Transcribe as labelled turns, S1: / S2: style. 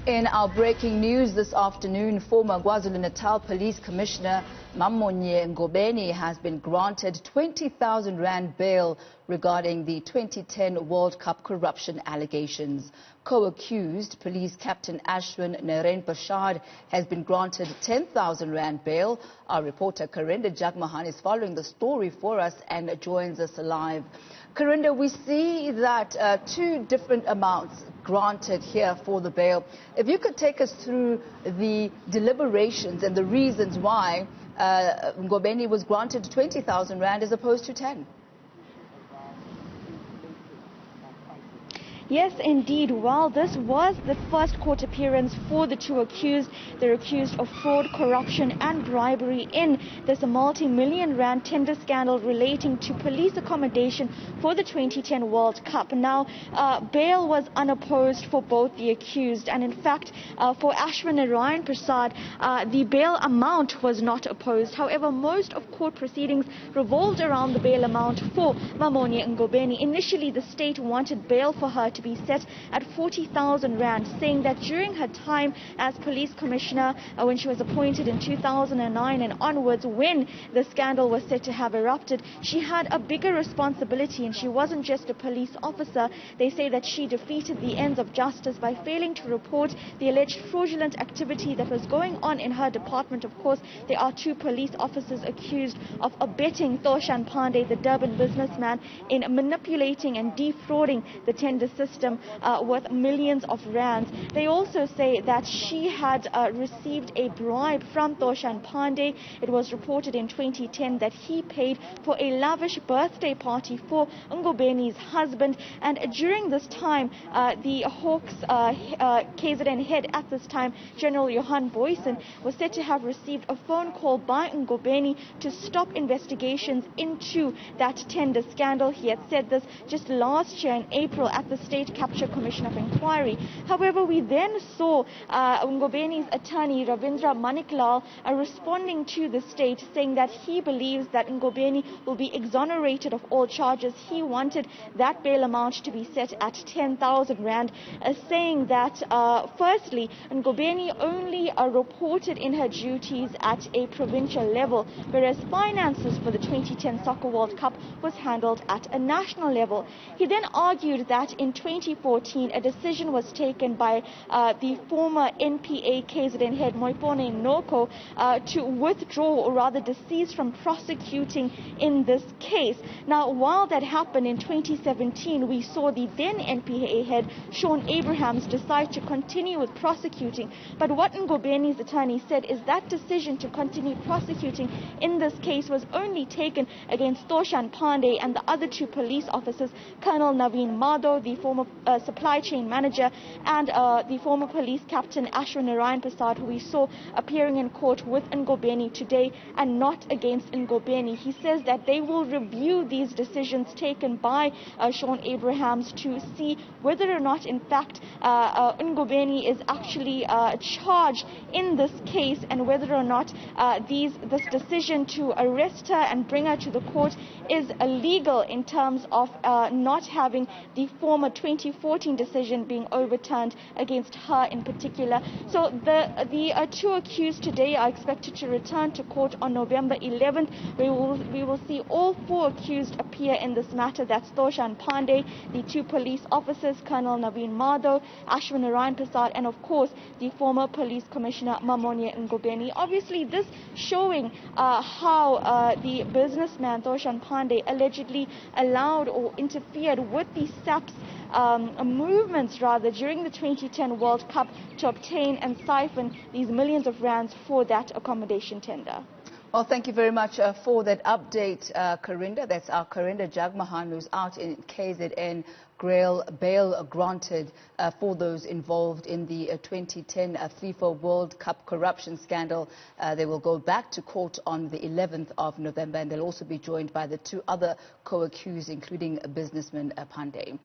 S1: In our breaking news this afternoon, former Kwazulu-Natal Police Commissioner Mmamonnye Ngobeni has been granted 20,000 rand bail regarding the 2010 World Cup corruption allegations. Co-accused Police Captain Ashwin Narainpershad has been granted 10,000 rand bail. Our reporter Karinda Jagmohan is following the story for us and joins us live. Karinda, we see that two different amounts granted here for the bail. If you could take us through the deliberations and the reasons why Ngobeni was granted 20,000 rand as opposed to 10.
S2: Yes, indeed. While this was the first court appearance for the two accused, they're accused of fraud, corruption and bribery in this multi-million rand tender scandal relating to police accommodation for the 2010 World Cup. Now, bail was unopposed for both the accused, and in fact, for Ashwin Narainpershad, the bail amount was not opposed. However, most of court proceedings revolved around the bail amount for Mmamonnye Ngobeni. Initially, the state wanted bail for her to be set at 40,000 rand, saying that during her time as police commissioner, when she was appointed in 2009 and onwards, when the scandal was said to have erupted, she had a bigger responsibility and she wasn't just a police officer. They say that she defeated the ends of justice by failing to report the alleged fraudulent activity that was going on in her department. Of course, there are two police officers accused of abetting Thoshan Pandey, the Durban businessman, in manipulating and defrauding the tender system worth millions of rands. They also say that she had received a bribe from Thoshan Pandey. It was reported in 2010 that he paid for a lavish birthday party for Ngobeni's husband, and during this time the Hawks KZN head at this time, General Johan Boysen, was said to have received a phone call by Ngobeni to stop investigations into that tender scandal. He had said this just last year in April at the State Capture Commission of Inquiry. However, we then saw Ngobeni's attorney Ravindra Maniklal responding to the state, saying that he believes that Ngobeni will be exonerated of all charges. He wanted that bail amount to be set at 10,000 rand, saying that firstly, Ngobeni only reported in her duties at a provincial level, whereas finances for the 2010 Soccer World Cup was handled at a national level. He then argued that in 2014, a decision was taken by the former NPA KZN head Moipone Noko to withdraw, or rather decease from prosecuting in this case. Now, while that happened in 2017, we saw the then NPA head Shaun Abrahams decide to continue with prosecuting. But what Ngobeni's attorney said is that decision to continue prosecuting in this case was only taken against Thoshan Pandey and the other two police officers, Colonel Naveen Madhav, the former supply chain manager, and the former police captain Ashwin Narainpershad, who we saw appearing in court with Ngobeni today, and not against Ngobeni. He says that they will review these decisions taken by Shaun Abrahams to see whether or not in fact Ngobeni is actually charged in this case, and whether or not this decision to arrest her and bring her to the court is illegal in terms of not having the former 2014 decision being overturned against her in particular. So the two accused today are expected to return to court on November 11th. We will see all four accused appear in this matter. That's Thoshan Pandey, the two police officers, Colonel Naveen Madhav, Ashwin Narainpershad, and of course the former police commissioner Mmamonnye Ngobeni. Obviously, this showing how the businessman Thoshan Pandey allegedly allowed or interfered with the SAP's movements rather during the 2010 World Cup to obtain and siphon these millions of rands for that accommodation tender.
S1: Well, thank you very much for that update, Karinda. That's our Karinda Jagmohan, who's out in KZN. Bail granted for those involved in the 2010 FIFA World Cup corruption scandal. They will go back to court on the 11th of November, and they'll also be joined by the two other co-accused, including businessman Pandey.